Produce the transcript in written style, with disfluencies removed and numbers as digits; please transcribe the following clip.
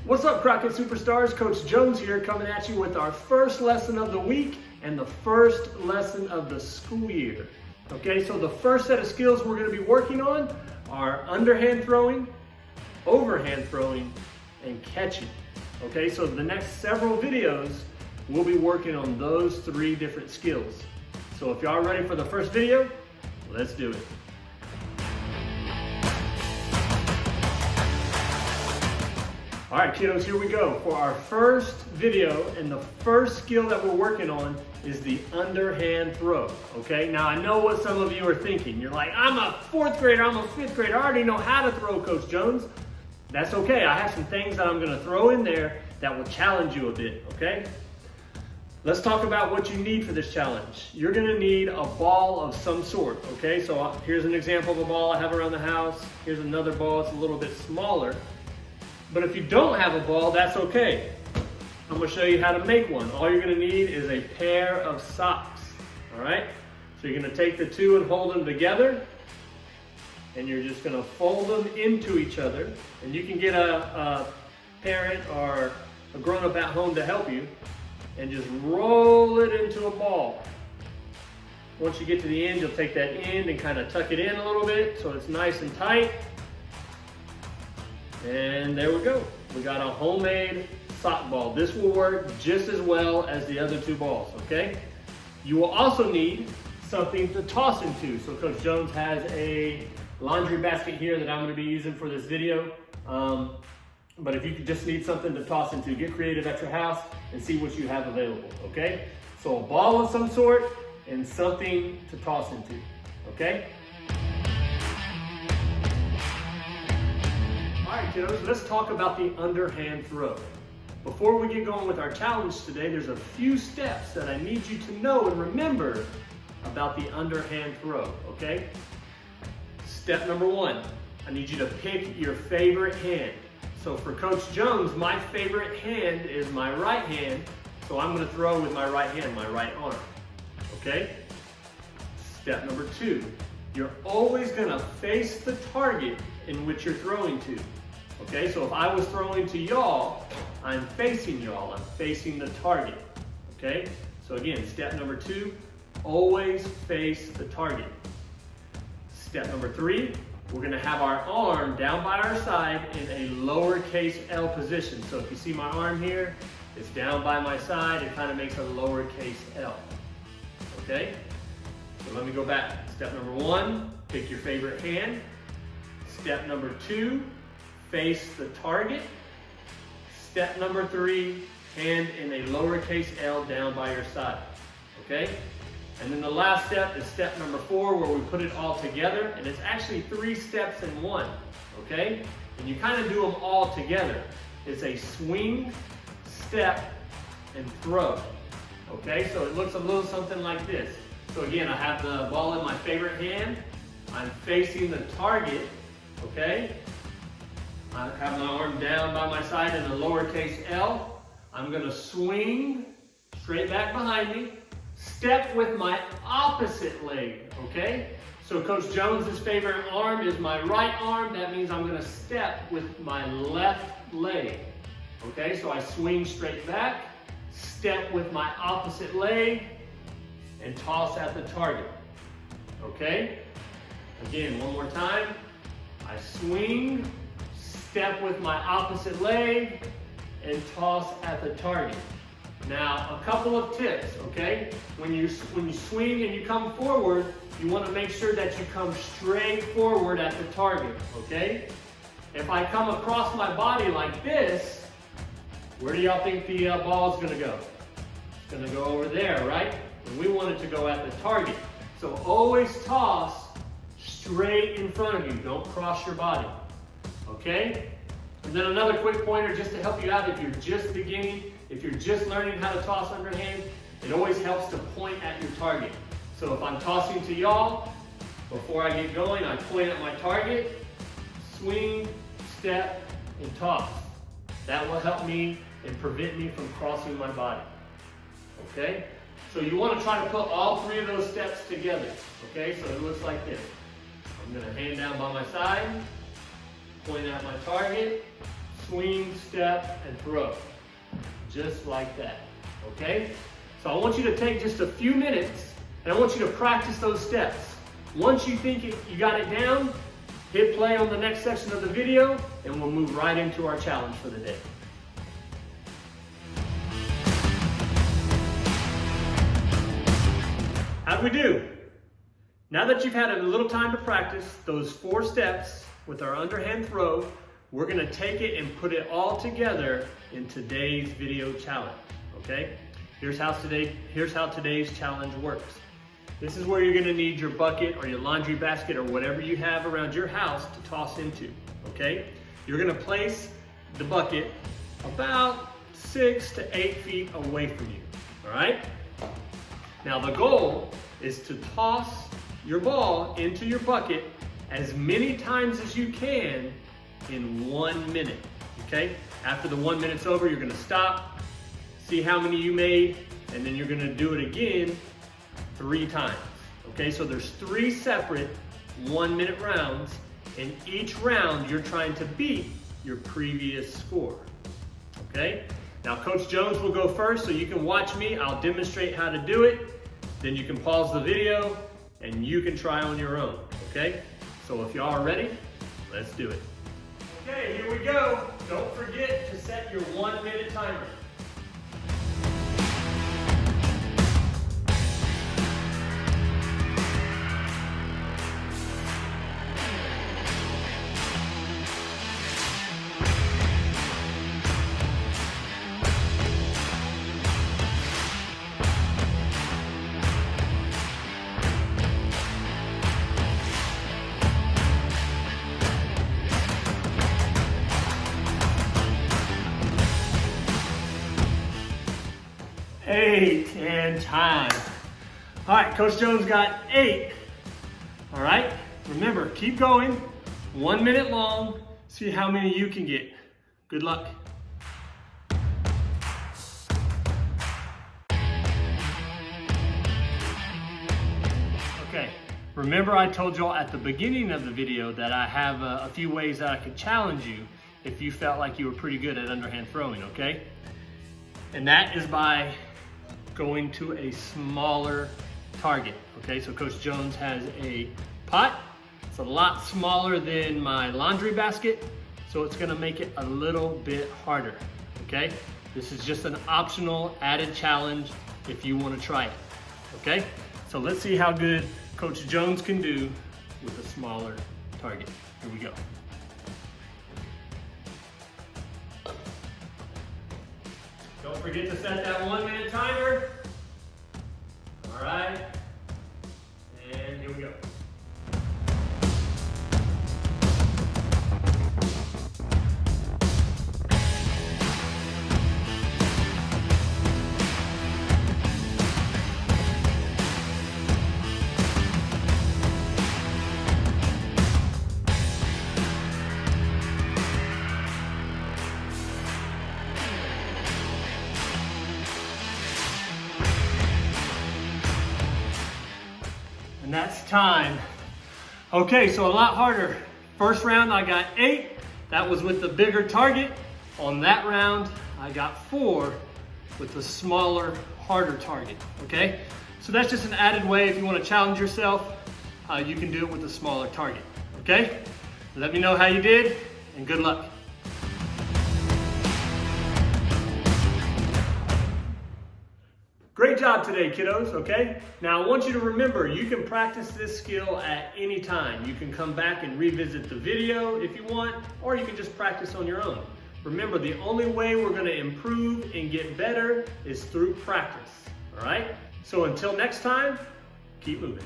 What's up, Crockett Superstars? Coach Jones here, coming at you with our first lesson of the week and the first lesson of the school year. Okay, so the first set of skills we're going to be working on are underhand throwing, overhand throwing, and catching. Okay, so the next several videos we'll be working on those three different skills. So if y'all ready for the first video, let's do it. All right, kiddos, here we go. For our first video, and the first skill that we're working on is the underhand throw, okay? Now, I know what some of you are thinking. You're like, I'm a fourth grader, I'm a fifth grader, I already know how to throw, Coach Jones. That's okay, I have some things that I'm gonna throw in there that will challenge you a bit, okay? Let's talk about what you need for this challenge. You're gonna need a ball of some sort, okay? So here's an example of a ball I have around the house. Here's another ball, it's a little bit smaller. But if you don't have a ball, that's okay. I'm gonna show you how to make one. All you're gonna need is a pair of socks, all right? So you're gonna take the two and hold them together, and you're just gonna fold them into each other. And you can get a parent or a grown-up at home to help you, and just roll it into a ball. Once you get to the end, you'll take that end and kind of tuck it in a little bit so it's nice and tight. And there we go. We got a homemade sock ball. This will work just as well as the other two balls, okay? You will also need something to toss into. So Coach Jones has a laundry basket here that I'm going to be using for this video. But if you just need something to toss into, get creative at your house and see what you have available, okay? So a ball of some sort and something to toss into, okay? All right, kiddos, let's talk about the underhand throw. Before we get going with our challenge today, there's a few steps that I need you to know and remember about the underhand throw, okay? Step number one, I need you to pick your favorite hand. So for Coach Jones, my favorite hand is my right hand, so I'm gonna throw with my right hand, my right arm, okay? Step number two, you're always gonna face the target in which you're throwing to. Okay, so if I was throwing to y'all, I'm facing y'all, I'm facing the target. Okay, so again, step number two, always face the target. Step number three, we're gonna have our arm down by our side in a lowercase L position. So if you see my arm here, it's down by my side, it kind of makes a lowercase L. Okay, so let me go back. Step number one, pick your favorite hand. Step number two, face the target. Step number three, hand in a lowercase L down by your side, okay? And then the last step is step number four, where we put it all together, and it's actually 3 steps in one, okay? And you kind of do them all together. It's a swing, step, and throw, okay? So it looks a little something like this. So again, I have the ball in my favorite hand, I'm facing the target, okay? I have my arm down by my side in a lowercase L. I'm gonna swing straight back behind me, step with my opposite leg, okay? So Coach Jones's favorite arm is my right arm. That means I'm gonna step with my left leg, okay? So I swing straight back, step with my opposite leg, and toss at the target, okay? Again, one more time. I swing, step with my opposite leg, and toss at the target. Now, a couple of tips, okay? When you swing and you come forward, you want to make sure that you come straight forward at the target, okay? If I come across my body like this, where do y'all think the ball is going to go? It's going to go over there, right? And we want it to go at the target. So always toss straight in front of you. Don't cross your body. Okay? And then another quick pointer just to help you out if you're just beginning, if you're just learning how to toss underhand, it always helps to point at your target. So if I'm tossing to y'all, before I get going, I point at my target, swing, step, and toss. That will help me and prevent me from crossing my body. Okay? So you want to try to put all 3 of those steps together. Okay? So it looks like this. I'm going to hand down by my side, point at my target, swing, step, and throw. Just like that, okay? So I want you to take just a few minutes and I want you to practice those steps. Once you think you got it down, hit play on the next section of the video and we'll move right into our challenge for the day. How'd we do? Now that you've had a little time to practice those 4 steps with our underhand throw, we're gonna take it and put it all together in today's video challenge, okay? Here's how today's challenge works. This is where you're gonna need your bucket or your laundry basket or whatever you have around your house to toss into, okay? You're gonna place the bucket about 6 to 8 feet away from you, all right? Now the goal is to toss your ball into your bucket as many times as you can in 1 minute, okay? After the 1 minute's over, you're gonna stop, see how many you made, and then you're gonna do it again 3 times, okay? So there's 3 separate 1-minute rounds, and each round you're trying to beat your previous score, okay? Now Coach Jones will go first, so you can watch me. I'll demonstrate how to do it. Then you can pause the video and you can try on your own, okay? So if y'all are ready, let's do it. Okay, here we go. Don't forget to set your 1-minute timer. Eight and time. All right, Coach Jones got 8. All right, remember, keep going. 1 minute long. See how many you can get. Good luck. Okay, remember I told y'all at the beginning of the video that I have a few ways that I could challenge you if you felt like you were pretty good at underhand throwing, okay? And that is by going to a smaller target, okay? So Coach Jones has a pot. It's a lot smaller than my laundry basket, so it's gonna make it a little bit harder, okay? This is just an optional added challenge if you wanna try it, okay? So let's see how good Coach Jones can do with a smaller target. Here we go. Don't forget to set that 1-minute timer. All right, and here we go. And that's time. Okay, so a lot harder. First round I got 8. That was with the bigger target. On that round, I got 4 with the smaller, harder target, okay? So that's just an added way if you want to challenge yourself, you can do it with a smaller target, okay? Let me know how you did, and good luck. Great job today, kiddos, okay? Now I want you to remember, you can practice this skill at any time. You can come back and revisit the video if you want, or you can just practice on your own. Remember, the only way we're gonna improve and get better is through practice, all right? So until next time, keep moving.